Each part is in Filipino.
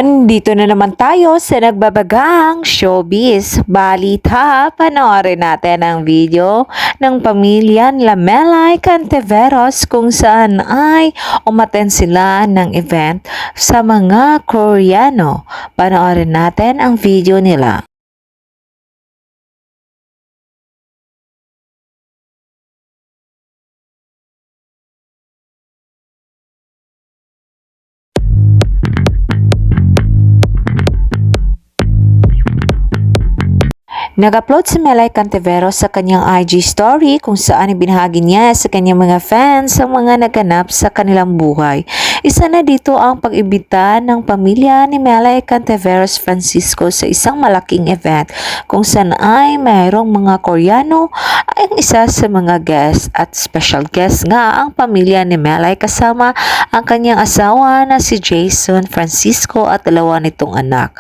Dito na naman tayo sa nagbabagang showbiz balita. Panoorin natin ang video ng pamilya nila Melay Cantiveros kung saan ay umattend sila ng event sa mga Koreano. Panoorin natin ang video nila. Nag-upload si Melay Cantiveros sa kanyang IG story kung saan ibinahagi niya sa kanyang mga fans ang mga naganap sa kanilang buhay. Isa na dito ang pag-ibita ng pamilya ni Melay Cantiveros Francisco sa isang malaking event kung saan ay mayroong mga Koreano ay isa sa mga guest at special guest nga ang pamilya ni Melay kasama ang kanyang asawa na si Jason Francisco at dalawa nitong anak.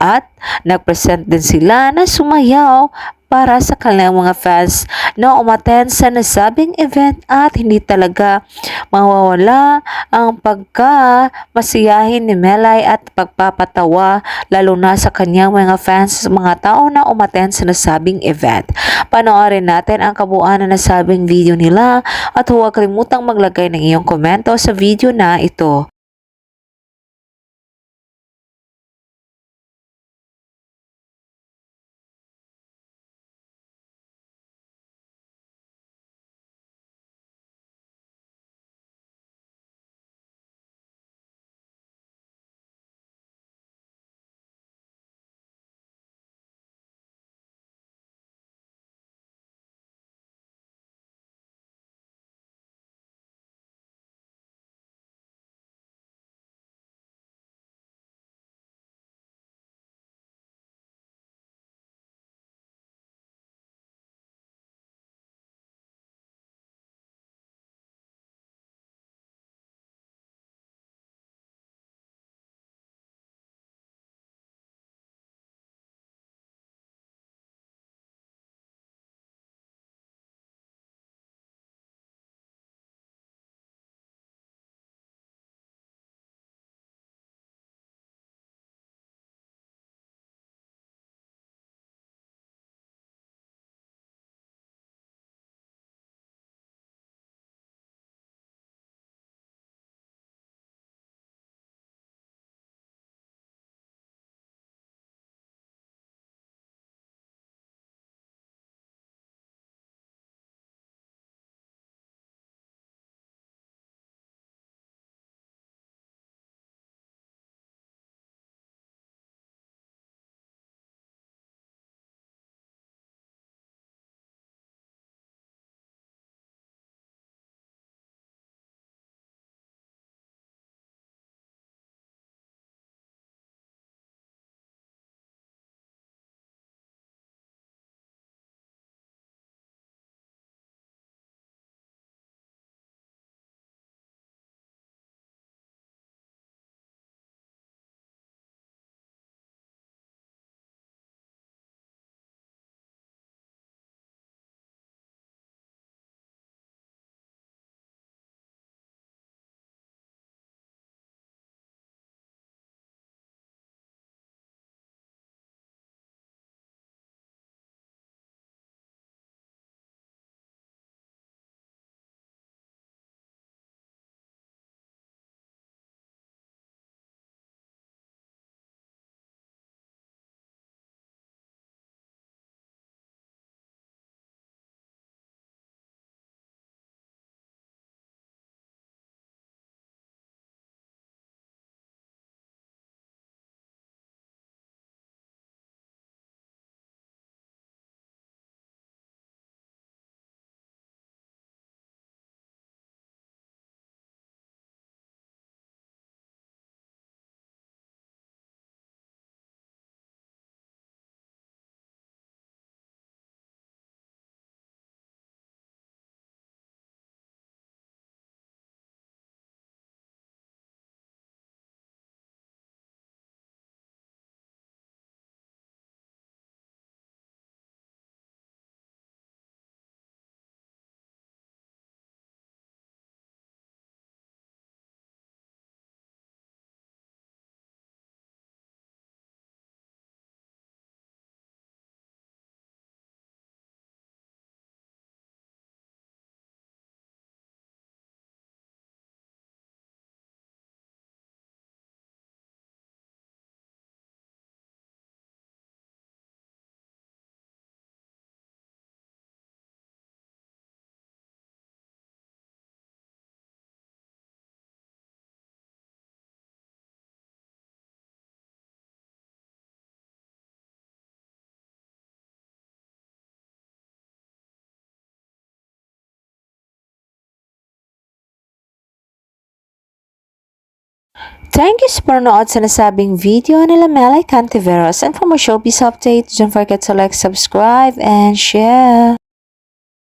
At nag-present din sila na sumayaw para sa kanilang mga fans na umattend sa nasabing event at hindi talaga mawawala ang pagka-masiyahin ni Melay at pagpapatawa lalo na sa kanyang mga fans sa mga tao na umattend sa nasabing event. Panoorin natin ang kabuuan na nasabing video nila at huwag kalimutang maglagay ng iyong komento sa video na ito. Thank you sa panonood sa nasabing video nila Melay Cantiveros. And for more showbiz updates, don't forget to like, subscribe, and share.